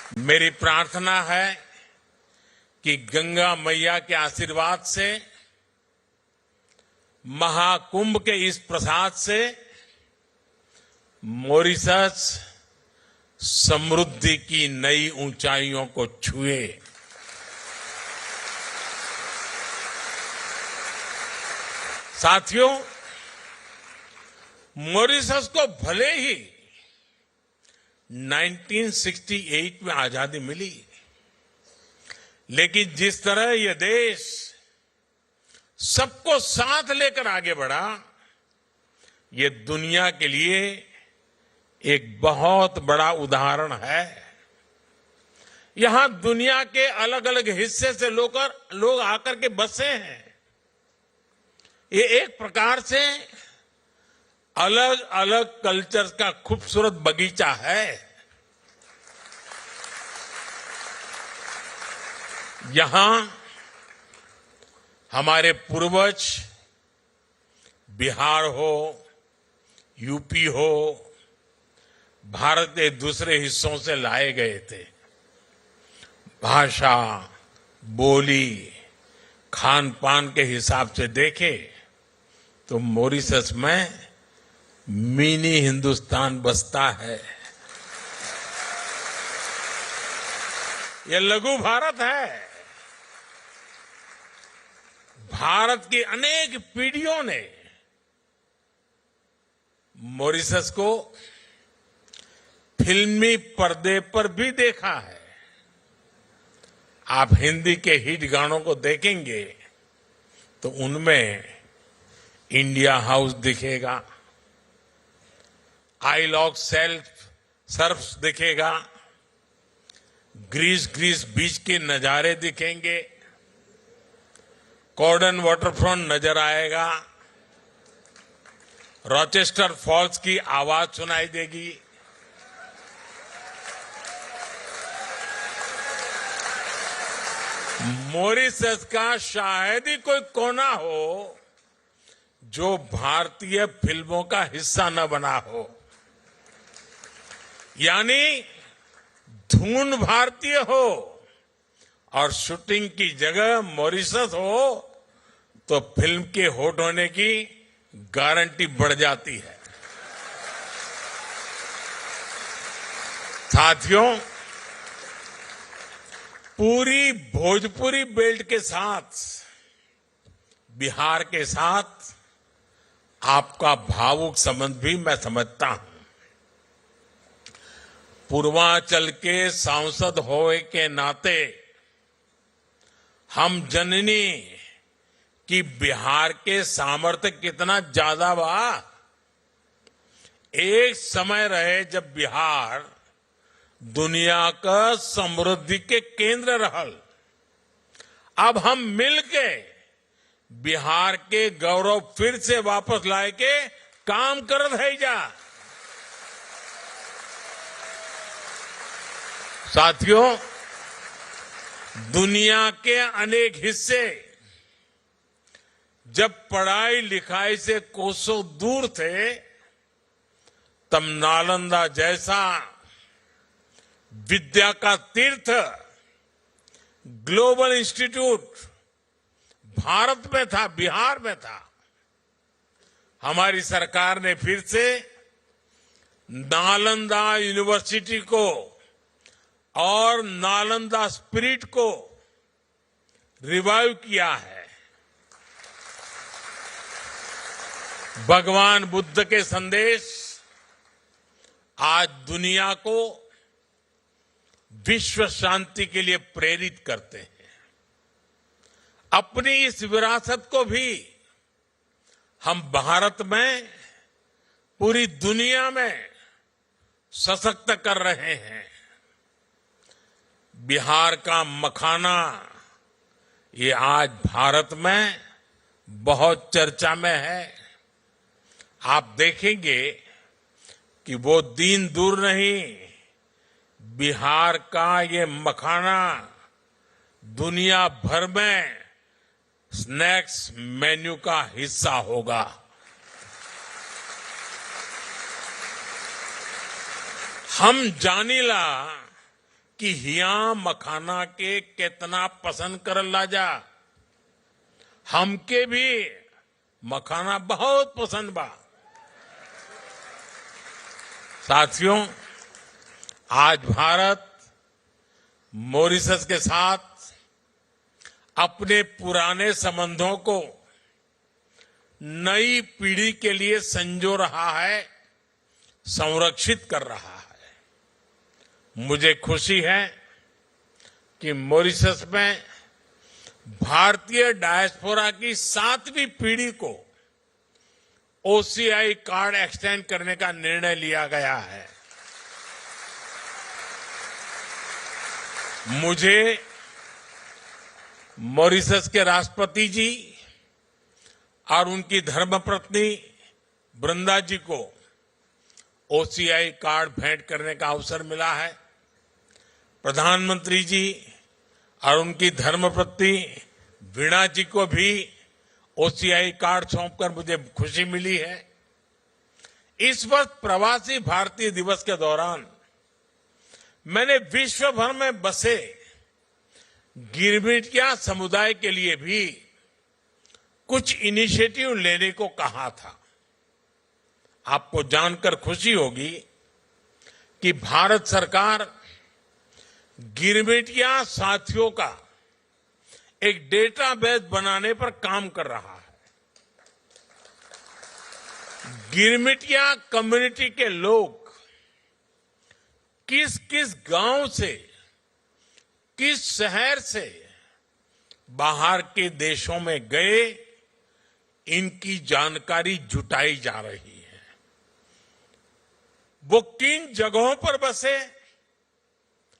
मेरी प्रार्थना है कि गंगा मैया के आशीर्वाद से, महाकुंभ के इस प्रसाद से मॉरिशस समृद्धि की नई ऊंचाइयों को छुए। साथियों, मॉरिशस को भले ही 1968 में आजादी मिली, लेकिन जिस तरह यह देश सबको साथ लेकर आगे बढ़ा, ये दुनिया के लिए एक बहुत बड़ा उदाहरण है। यहां दुनिया के अलग अलग हिस्से से लोग आकर के बसे हैं। ये एक प्रकार से अलग अलग कल्चर का खूबसूरत बगीचा है। यहां हमारे पूर्वज बिहार हो, यूपी हो, भारत के दूसरे हिस्सों से लाए गए थे। भाषा, बोली, खान पान के हिसाब से देखे तो मॉरिशस में मिनी हिंदुस्तान बसता है। यह लघु भारत है। भारत की अनेक पीढ़ियों ने मॉरिशस को फिल्मी पर्दे पर भी देखा है। आप हिंदी के हिट गानों को देखेंगे तो उनमें इंडिया हाउस दिखेगा, आई लॉक सर्फ दिखेगा, ग्रीस बीच के नजारे दिखेंगे, कॉर्डन वाटरफ्रंट नजर आएगा, रॉचेस्टर फॉल्स की आवाज सुनाई देगी। मॉरिशस का शायद ही कोई कोना हो जो भारतीय फिल्मों का हिस्सा न बना हो। यानी धुन भारतीय हो और शूटिंग की जगह मॉरिशस हो तो फिल्म के हिट होने की गारंटी बढ़ जाती है। साथियों, पूरी भोजपुरी बेल्ट के साथ बिहार के साथ आपका भावुक संबंध भी मैं समझता हूं। पूर्वांचल के सांसद होने के नाते हम जननी कि बिहार के सामर्थ्य कितना ज्यादा बा। एक समय रहे जब बिहार दुनिया का समृद्धि के केंद्र रहल। अब हम मिलके बिहार के गौरव फिर से वापस लाए के काम करत है जा। साथियों, दुनिया के अनेक हिस्से जब पढ़ाई लिखाई से कोसों दूर थे, तब नालंदा जैसा विद्या का तीर्थ ग्लोबल इंस्टीट्यूट भारत में था, बिहार में था। हमारी सरकार ने फिर से नालंदा यूनिवर्सिटी को और नालंदा स्पिरिट को रिवाइव किया है। भगवान बुद्ध के संदेश आज दुनिया को विश्व शांति के लिए प्रेरित करते हैं। अपनी इस विरासत को भी हम भारत में, पूरी दुनिया में सशक्त कर रहे हैं। बिहार का मखाना ये आज भारत में बहुत चर्चा में है। आप देखेंगे कि वो दिन दूर नहीं, बिहार का ये मखाना दुनिया भर में स्नैक्स मेन्यू का हिस्सा होगा। हम जानीला कि हिया मखाना के कितना पसंद कर लाजा। हमके भी मखाना बहुत पसंद बा। साथियों, आज भारत मॉरिशस के साथ अपने पुराने संबंधों को नई पीढ़ी के लिए संजो रहा है, संरक्षित कर रहा है। मुझे खुशी है कि मॉरिशस में भारतीय डायस्पोरा की 7वीं पीढ़ी को ओसीआई कार्ड एक्सटेंड करने का निर्णय लिया गया है। मुझे मॉरिशस के राष्ट्रपति जी और उनकी धर्मपत्नी वृंदा जी को ओसीआई कार्ड भेंट करने का अवसर मिला है। प्रधानमंत्री जी और उनकी धर्मपत्नी वीणा जी को भी ओसीआई कार्ड सौंपकर मुझे खुशी मिली है। इस वर्ष प्रवासी भारतीय दिवस के दौरान मैंने विश्व भर में बसे गिरमिटिया समुदाय के लिए भी कुछ इनिशिएटिव लेने को कहा था। आपको जानकर खुशी होगी कि भारत सरकार गिरमिटिया साथियों का एक डेटाबेस बनाने पर काम कर रहा है। गिरमिटिया कम्युनिटी के लोग किस किस गांव से, किस शहर से बाहर के देशों में गए, इनकी जानकारी जुटाई जा रही है। वो किन जगहों पर बसे,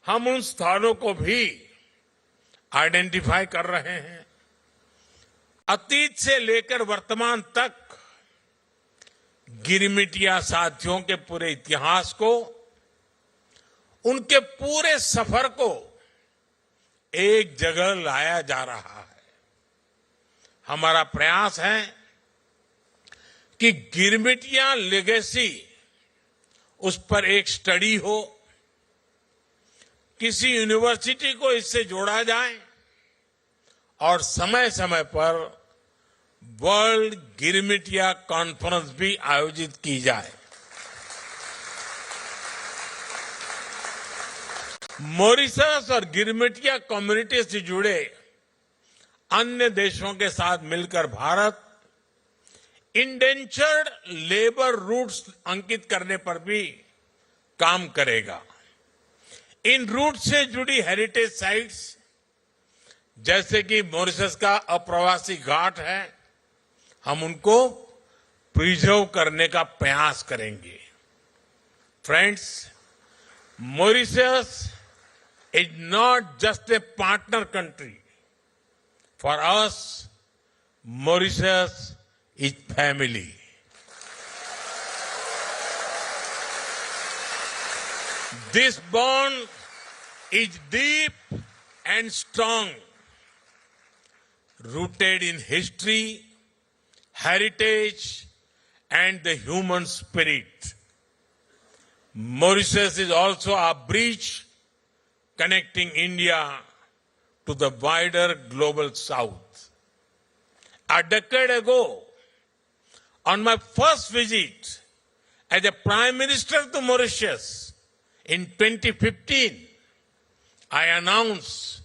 हम उन स्थानों को भी आइडेंटिफाई कर रहे हैं। अतीत से लेकर वर्तमान तक गिरमिटिया साथियों के पूरे इतिहास को, उनके पूरे सफर को एक जगह लाया जा रहा है। हमारा प्रयास है कि गिरमिटिया लेगेसी, उस पर एक स्टडी हो, किसी यूनिवर्सिटी को इससे जोड़ा जाए और समय समय पर वर्ल्ड गिरमिटिया कॉन्फ्रेंस भी आयोजित की जाए। मॉरिशस और गिरमिटिया कम्युनिटी से जुड़े अन्य देशों के साथ मिलकर भारत इंडेंचर्ड लेबर रूट्स अंकित करने पर भी काम करेगा। इन रूट से जुड़ी हेरिटेज साइट्स, जैसे कि मॉरिशस का अप्रवासी घाट है, हम उनको प्रिजर्व करने का प्रयास करेंगे। Friends, Mauritius is not just a partner country. For us, Mauritius is family. This bond is deep and strong, rooted in history, heritage, and the human spirit. Mauritius is also a bridge connecting India to the wider global south. A decade ago, on my first visit as a Prime Minister to Mauritius in 2015, I announced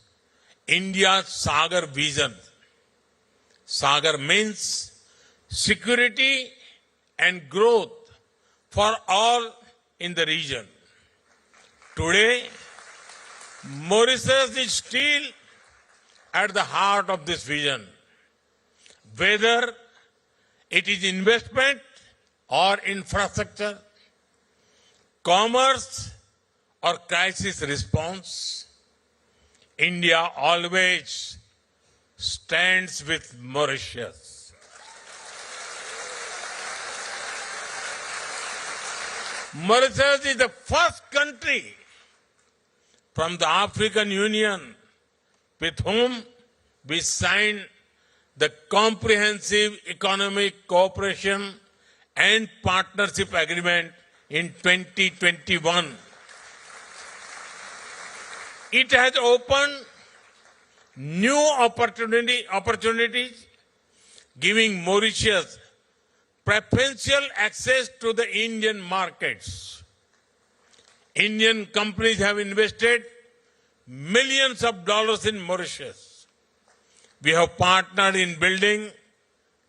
India's Sagar vision. Sagar means security and growth for all in the region. Today, Mauritius is still at the heart of this vision. Whether it is investment or infrastructure, commerce or crisis response, India always stands with Mauritius. Mauritius is the first country from the African Union with whom we signed the Comprehensive Economic Cooperation and Partnership Agreement in 2021. It has opened new opportunities, giving Mauritius preferential access to the Indian markets. Indian companies have invested millions of dollars in Mauritius. We have partnered in building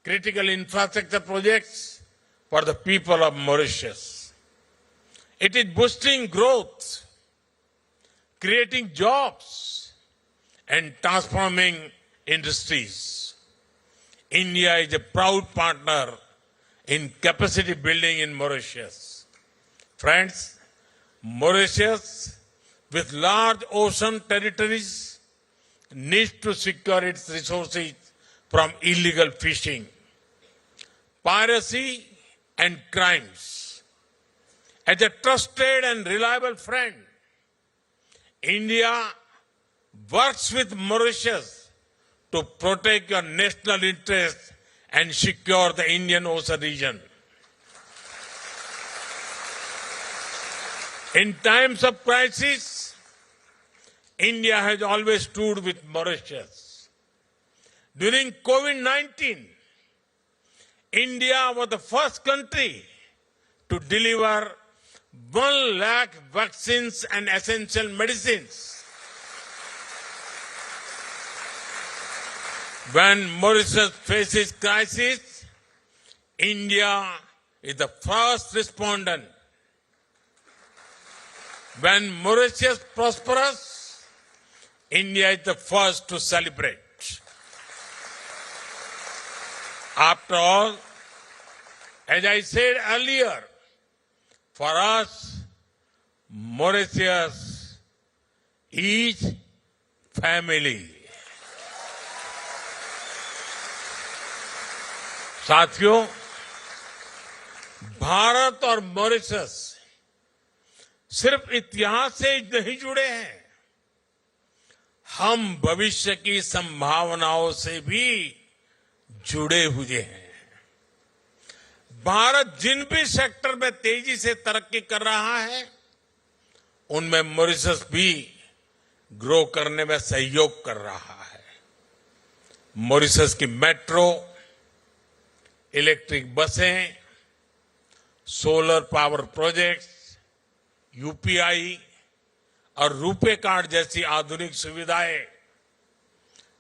critical infrastructure projects for the people of Mauritius. It is boosting growth, creating jobs, and transforming industries. India is a proud partner in capacity building in Mauritius. Friends, Mauritius, with large ocean territories, needs to secure its resources from illegal fishing, piracy, and crimes. As a trusted and reliable friend, India works with Mauritius to protect your national interests and secure the Indian Ocean region. In times of crisis, India has always stood with Mauritius. During COVID-19, India was the first country to deliver 1 lakh vaccines and essential medicines. When Mauritius faces crisis, India is the first respondent. When Mauritius prospers, India is the first to celebrate. After all, as I said earlier, for us, Mauritius is family. साथियों, भारत और Mauritius सिर्फ इतिहास से नहीं जुड़े हैं, हम भविष्य की संभावनाओं से भी जुड़े हुए हैं। भारत जिन भी सेक्टर में तेजी से तरक्की कर रहा है, उनमें मॉरिशस भी ग्रो करने में सहयोग कर रहा है। मॉरिशस की मेट्रो, इलेक्ट्रिक बसें, सोलर पावर प्रोजेक्ट्स, यूपीआई और रुपे कार्ड जैसी आधुनिक सुविधाएं,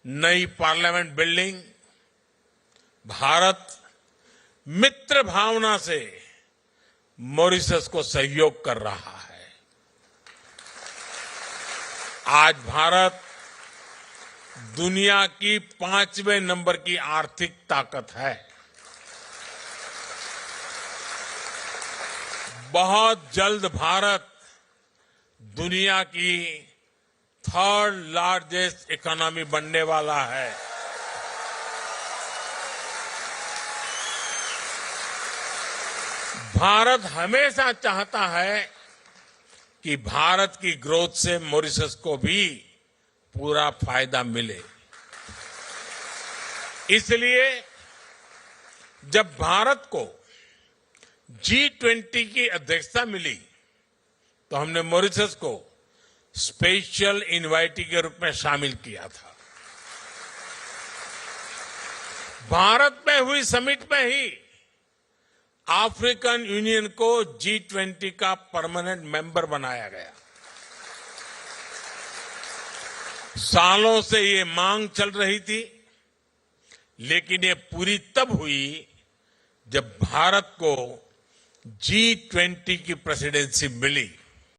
नई पार्लियामेंट बिल्डिंग, भारत मित्र भावना से मॉरिशस को सहयोग कर रहा है। आज भारत दुनिया की 5वें नंबर की आर्थिक ताकत है। बहुत जल्द भारत दुनिया की 3rd लार्जेस्ट इकोनॉमी बनने वाला है। भारत हमेशा चाहता है कि भारत की ग्रोथ से मॉरिशस को भी पूरा फायदा मिले। इसलिए जब भारत को G20 की अध्यक्षता मिली, तो हमने मॉरिशस को स्पेशल इनवाइटी के रूप में शामिल किया था। भारत में हुई समिट में ही अफ्रीकन यूनियन को G20 का परमानेंट मेंबर बनाया गया। सालों से ये मांग चल रही थी, लेकिन ये पूरी तब हुई जब भारत को G20 की प्रेसिडेंसी मिली।